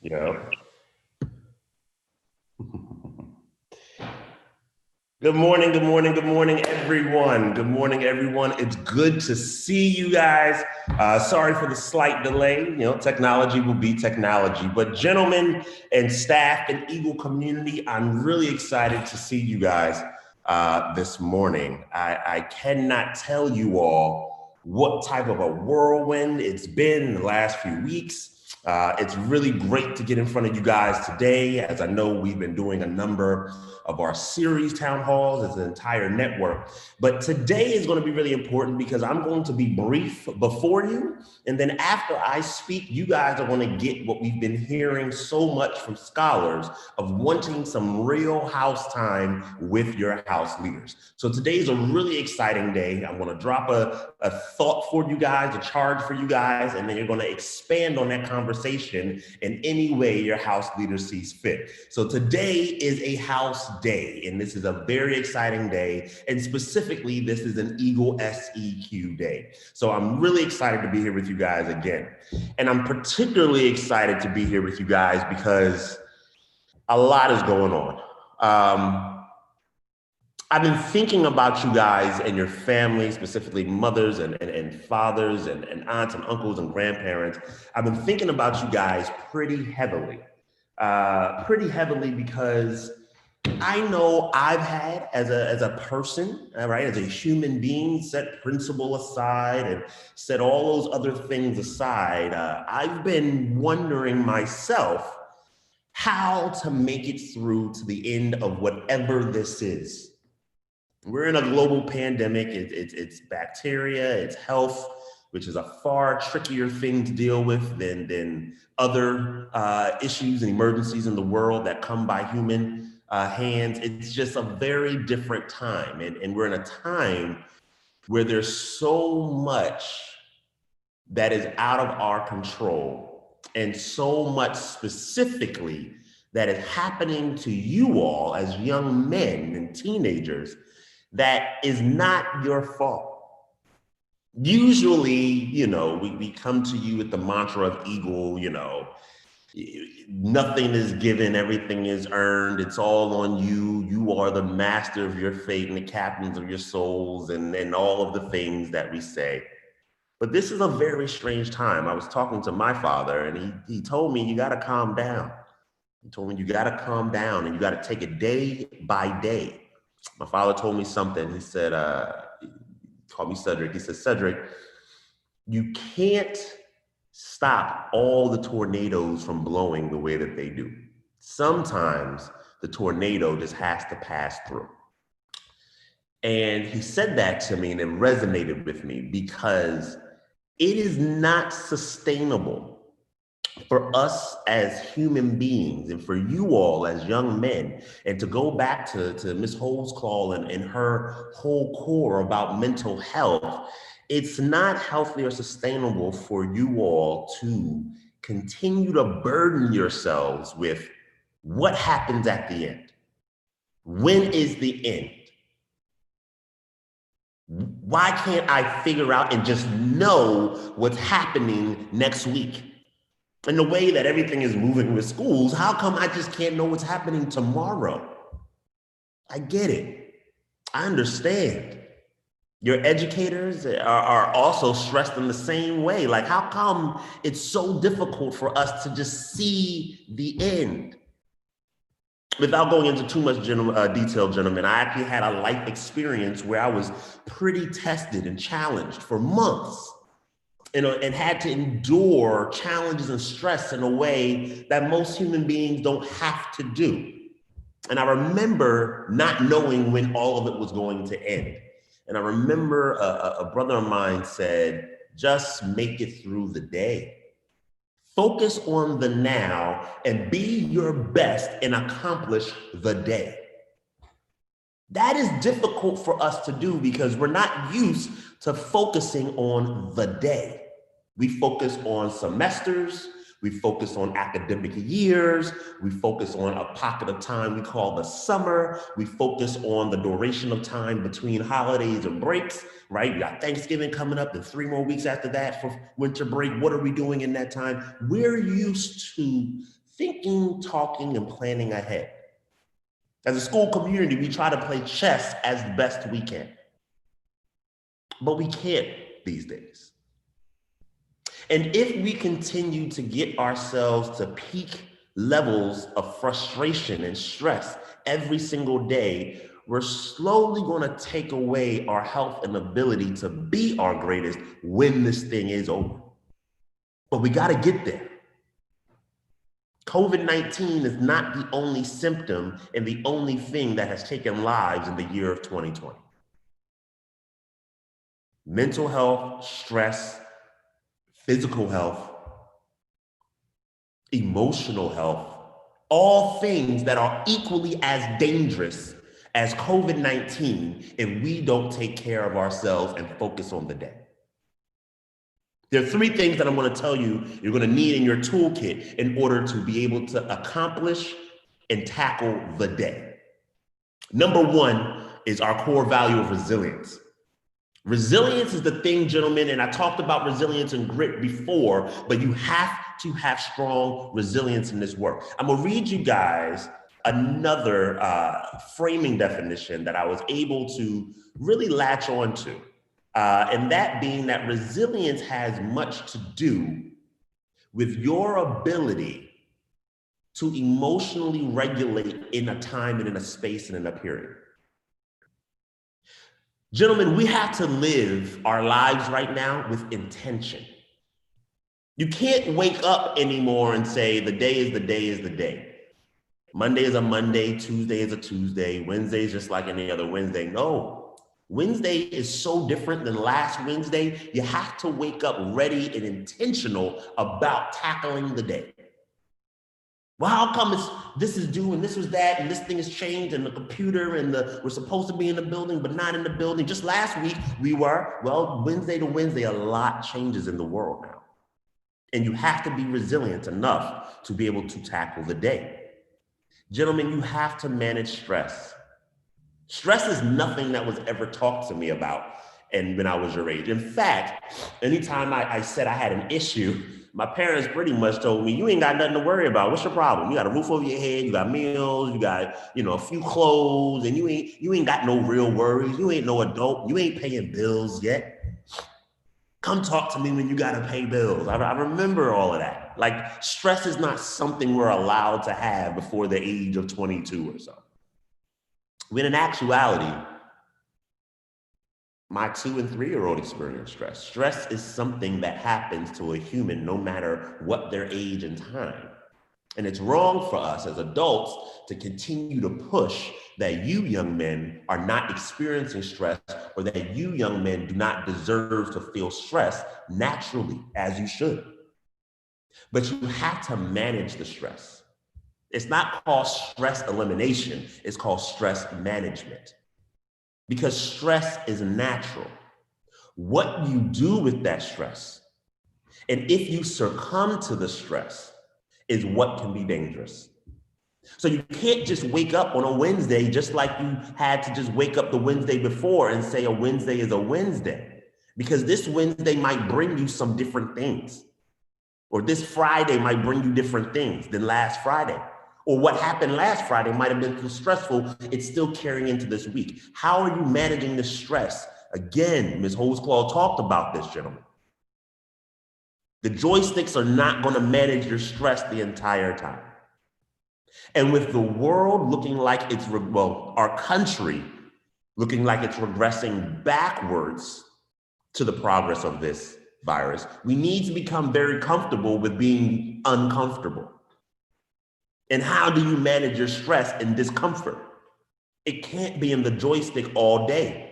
Yeah. Good morning, good morning, good morning, everyone. Good morning, everyone. It's good to see you guys. Sorry for the slight delay. Technology will be technology. But gentlemen and staff and Eagle community, I'm really excited to see you guys this morning. I cannot tell you all what type of a whirlwind it's been in the last few weeks. It's really great to get in front of you guys today, as I know we've been doing a number of our series town halls as an entire network. But today is going to be really important because I'm going to be brief before you. And then after I speak, you guys are going to get what we've been hearing so much from scholars of wanting some real house time with your house leaders. So today is a really exciting day. I'm going to drop a thought for you guys, a charge for you guys, and then you're going to expand on that conversation in any way your house leader sees fit. So today is a house day, and this is a very exciting day. And specifically, this is an Eagle SEQ day. So I'm really excited to be here with you guys again. And I'm particularly excited to be here with you guys because a lot is going on. I've been thinking about you guys and your family, specifically mothers and fathers and aunts and uncles and grandparents. I've been thinking about you guys pretty heavily because I know I've had as a person, right, as a human being, set principle aside and set all those other things aside. I've been wondering myself how to make it through to the end of whatever this is. We're in a global pandemic. It's bacteria, it's health, which is a far trickier thing to deal with than other issues and emergencies in the world that come by human hands. It's just a very different time. And we're in a time where there's so much that is out of our control, and so much specifically that is happening to you all as young men and teenagers that is not your fault. Usually, we come to you with the mantra of Eagle, nothing is given, everything is earned, it's all on you. You are the master of your fate and the captains of your souls, and all of the things that we say. But this is a very strange time. I was talking to my father, and he told me, you got to calm down. He told me, you got to calm down and you got to take it day by day. My father told me something. He said, he called me Cedric. He said, Cedric, you can't stop all the tornadoes from blowing the way that they do. Sometimes the tornado just has to pass through. And he said that to me, and it resonated with me because it is not sustainable for us as human beings and for you all as young men. And to go back to Ms. Holtzclaw and her whole core about mental health, it's not healthy or sustainable for you all to continue to burden yourselves with what happens at the end. When is the end? Why can't I figure out and just know what's happening next week? And the way that everything is moving with schools, how come I just can't know what's happening tomorrow? I get it. I understand. Your educators are also stressed in the same way. Like, how come it's so difficult for us to just see the end? Without going into too much detail, gentlemen, I actually had a life experience where I was pretty tested and challenged for months, and had to endure challenges and stress in a way that most human beings don't have to do. And I remember not knowing when all of it was going to end. And I remember a brother of mine said, just make it through the day. Focus on the now and be your best and accomplish the day. That is difficult for us to do because we're not used to focusing on the day. We focus on semesters, we focus on academic years, we focus on a pocket of time we call the summer, we focus on the duration of time between holidays and breaks, right? We got Thanksgiving coming up and 3 more weeks after that for winter break. What are we doing in that time? We're used to thinking, talking, and planning ahead. As a school community, we try to play chess as best we can, but we can't these days. And if we continue to get ourselves to peak levels of frustration and stress every single day, we're slowly going to take away our health and ability to be our greatest when this thing is over. But we got to get there. COVID-19 is not the only symptom and the only thing that has taken lives in the year of 2020. Mental health, stress, physical health, emotional health, all things that are equally as dangerous as COVID-19 if we don't take care of ourselves and focus on the day. There are three things that I'm going to tell you you're going to need in your toolkit in order to be able to accomplish and tackle the day. Number one is our core value of resilience. Resilience is the thing, gentlemen, and I talked about resilience and grit before, but you have to have strong resilience in this work. I'm going to read you guys another framing definition that I was able to really latch on to. And that being that resilience has much to do with your ability to emotionally regulate in a time and in a space and in a period. Gentlemen, we have to live our lives right now with intention. You can't wake up anymore and say the day is the day is the day. Monday is a Monday, Tuesday is a Tuesday, Wednesday is just like any other Wednesday. No. Wednesday is so different than last Wednesday. You have to wake up ready and intentional about tackling the day. Well, how come this is due and this was that and this thing has changed and the computer and we're supposed to be in the building but not in the building. Just last week we were, well, Wednesday to Wednesday, a lot changes in the world now. And you have to be resilient enough to be able to tackle the day. Gentlemen, you have to manage stress. Stress is nothing that was ever talked to me about and when I was your age. In fact, anytime I said I had an issue, my parents pretty much told me, you ain't got nothing to worry about. What's your problem? You got a roof over your head, you got meals, you got, a few clothes, and you ain't got no real worries. You ain't no adult. You ain't paying bills yet. Come talk to me when you got to pay bills. I remember all of that. Like, stress is not something we're allowed to have before the age of 22 or so. When in actuality, my 2- and 3-year-old experience stress. Stress is something that happens to a human no matter what their age and time. And it's wrong for us as adults to continue to push that you young men are not experiencing stress or that you young men do not deserve to feel stress naturally as you should. But you have to manage the stress. It's not called stress elimination, it's called stress management. Because stress is natural. What you do with that stress, and if you succumb to the stress, is what can be dangerous. So you can't just wake up on a Wednesday just like you had to just wake up the Wednesday before and say a Wednesday is a Wednesday. Because this Wednesday might bring you some different things. Or this Friday might bring you different things than last Friday. Or what happened last Friday might have been too stressful. It's still carrying into this week. How are you managing the stress? Again, Ms. Holzclaw talked about this, gentlemen. The joysticks are not going to manage your stress the entire time. And with the world looking like it's, our country looking like it's regressing backwards to the progress of this virus, we need to become very comfortable with being uncomfortable. And how do you manage your stress and discomfort? It can't be in the joystick all day.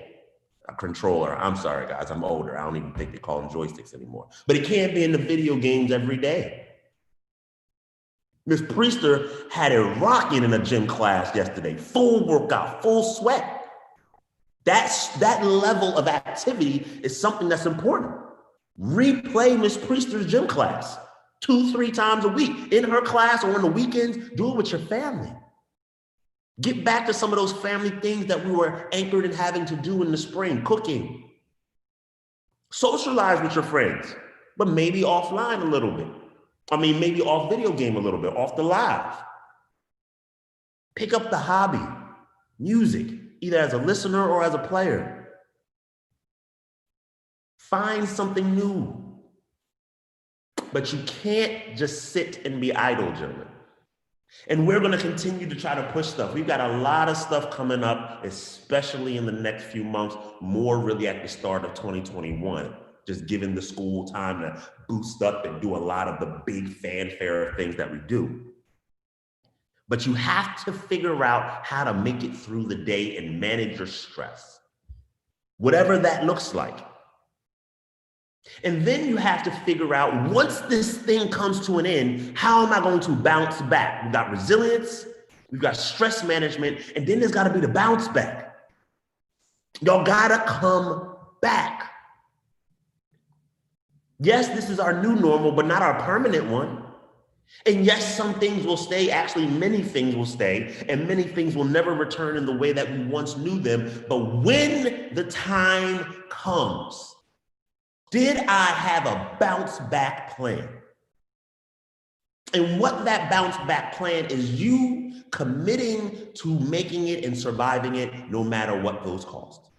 A controller, I'm sorry guys, I'm older. I don't even think they call them joysticks anymore. But it can't be in the video games every day. Ms. Priester had it rocking in a gym class yesterday. Full workout, full sweat. That level of activity is something that's important. Replay Ms. Priester's gym class 2-3 times a week in her class or on the weekends. Do it with your family. Get back to some of those family things that we were anchored in having to do in the spring, cooking. Socialize with your friends, but maybe offline a little bit. I mean, maybe off video game a little bit, off the live. Pick up the hobby, music, either as a listener or as a player. Find something new. But you can't just sit and be idle, gentlemen. And we're going to continue to try to push stuff. We've got a lot of stuff coming up, especially in the next few months, more really at the start of 2021, just giving the school time to boost up and do a lot of the big fanfare things that we do. But you have to figure out how to make it through the day and manage your stress, whatever that looks like. And then you have to figure out, once this thing comes to an end, how am I going to bounce back? We've got resilience, we've got stress management, and then there's got to be the bounce back. Y'all got to come back. Yes, this is our new normal, but not our permanent one. And yes, some things will stay. Actually, many things will stay, and many things will never return in the way that we once knew them. But when the time comes, did I have a bounce back plan? And what that bounce back plan is, you committing to making it and surviving it no matter what those costs.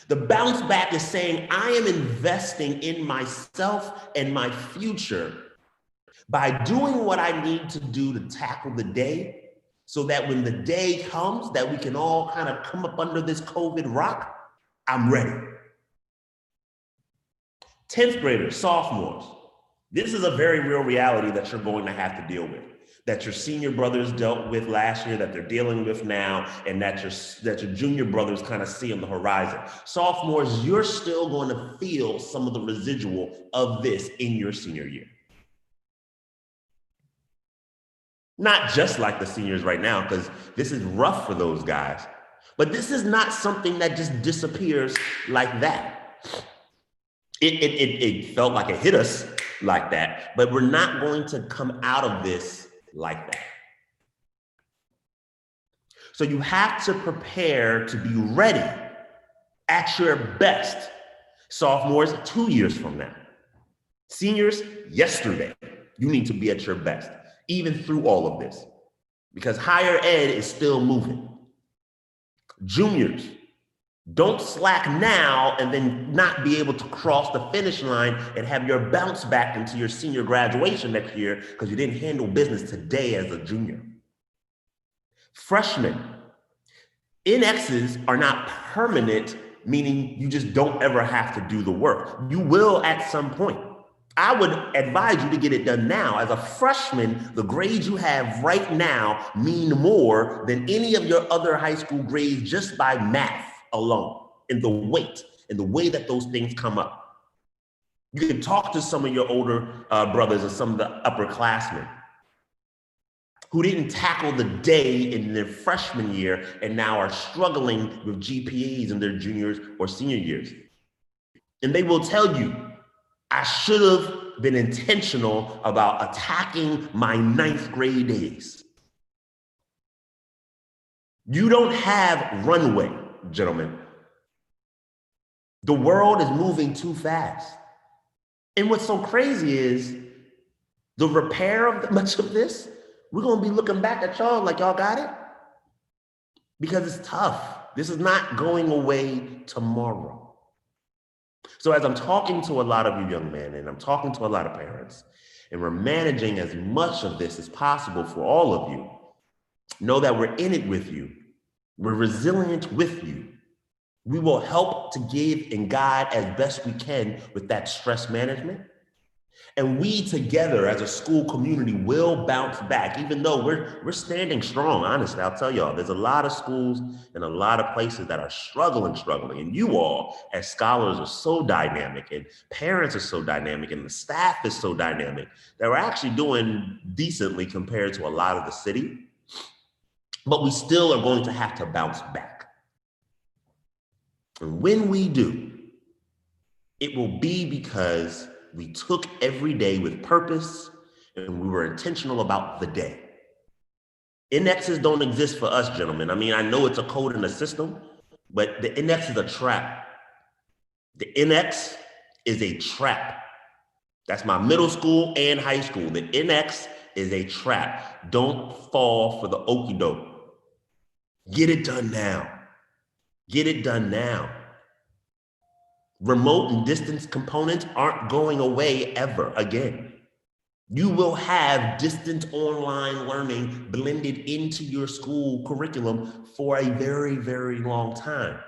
The bounce back is saying, I am investing in myself and my future by doing what I need to do to tackle the day, so that when the day comes that we can all kind of come up under this COVID rock, I'm ready. 10th graders, sophomores, this is a very real reality that you're going to have to deal with, that your senior brothers dealt with last year, that they're dealing with now, and that your junior brothers kind of see on the horizon. Sophomores, you're still going to feel some of the residual of this in your senior year. Not just like the seniors right now, because this is rough for those guys, but this is not something that just disappears like that. It felt like it hit us like that, but we're not going to come out of this like that. So you have to prepare to be ready at your best. Sophomores, 2 years from now. Seniors, yesterday, you need to be at your best, even through all of this, because higher ed is still moving. Juniors, don't slack now and then not be able to cross the finish line and have your bounce back into your senior graduation next year because you didn't handle business today as a junior. Freshmen, NXs are not permanent, meaning you just don't ever have to do the work. You will at some point. I would advise you to get it done now. As a freshman, the grades you have right now mean more than any of your other high school grades just by math alone, in the weight, in the way that those things come up. You can talk to some of your older brothers or some of the upperclassmen who didn't tackle the day in their freshman year and now are struggling with GPAs in their juniors or senior years. And they will tell you, I should have been intentional about attacking my 9th grade days. You don't have runway, gentlemen. The world is moving too fast. And what's so crazy is the repair of much of this, we're going to be looking back at y'all like y'all got it, because it's tough. This is not going away tomorrow. So as I'm talking to a lot of you young men, and I'm talking to a lot of parents, and we're managing as much of this as possible for all of you, know that we're in it with you. We're resilient with you. We will help to give and guide as best we can with that stress management. And we together as a school community will bounce back, even though we're standing strong. Honestly, I'll tell y'all, there's a lot of schools and a lot of places that are struggling. And you all as scholars are so dynamic, and parents are so dynamic, and the staff is so dynamic that we're actually doing decently compared to a lot of the city. But we still are going to have to bounce back. And when we do, it will be because we took every day with purpose and we were intentional about the day. NXs don't exist for us, gentlemen. I mean, I know it's a code in the system, but the NX is a trap. The NX is a trap. That's my middle school and high school. The NX is a trap. Don't fall for the okie doke. Get it done now. Get it done now. Remote and distance components aren't going away ever again. You will have distant online learning blended into your school curriculum for a very, very long time.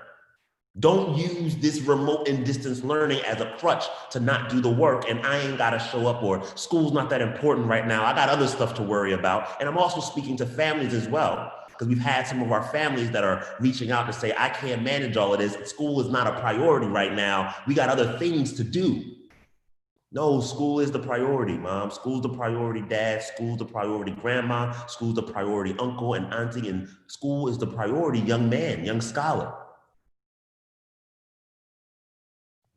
Don't use this remote and distance learning as a crutch to not do the work and I ain't got to show up or school's not that important right now. I got other stuff to worry about. And I'm also speaking to families as well, because we've had some of our families that are reaching out to say, I can't manage all of this. School is not a priority right now. We got other things to do. No, school is the priority, mom. School's the priority, dad. School's the priority, grandma. School's the priority, uncle and auntie. And school is the priority, young man, young scholar.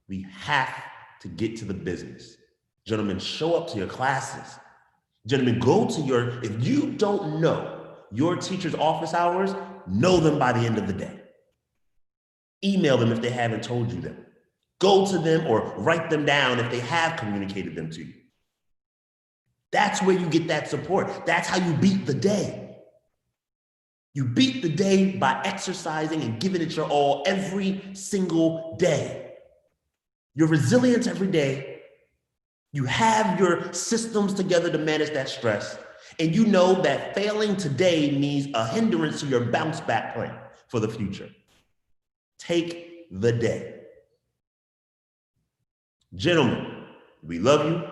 We have to get to the business. Gentlemen, show up to your classes. Gentlemen, go to your, if you don't know your teacher's office hours, know them by the end of the day. Email them if they haven't told you them. Go to them or write them down if they have communicated them to you. That's where you get that support. That's how you beat the day. You beat the day by exercising and giving it your all every single day. You're resilient every day. You have your systems together to manage that stress. And you know that failing today means a hindrance to your bounce back plan for the future. Take the day. Gentlemen, we love you.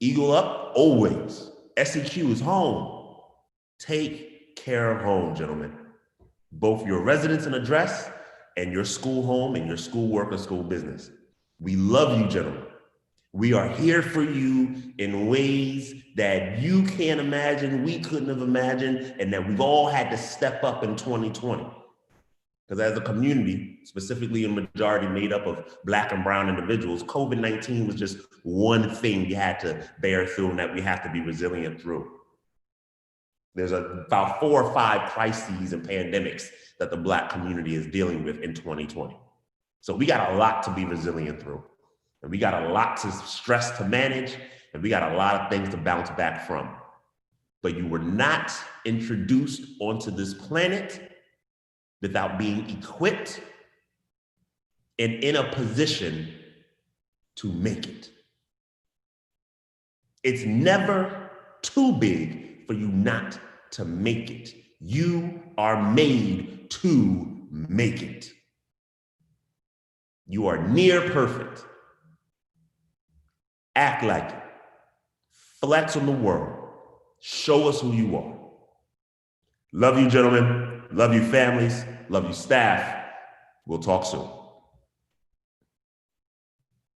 Eagle up always. SEQ is home. Take care of home, gentlemen. Both your residence and address and your school home and your school work or school business. We love you, gentlemen. We are here for you in ways that you can't imagine, we couldn't have imagined, and that we've all had to step up in 2020. Because as a community, specifically a majority made up of Black and brown individuals, COVID-19 was just one thing we had to bear through and that we have to be resilient through. There's about 4 or 5 crises and pandemics that the Black community is dealing with in 2020. So we got a lot to be resilient through. And we got a lot to stress to manage, and we got a lot of things to bounce back from. But you were not introduced onto this planet without being equipped and in a position to make it. It's never too big for you not to make it. You are made to make it. You are near perfect. Act like it. Flex on the world. Show us who you are. Love you, gentlemen. Love you, families. Love you, staff. We'll talk soon.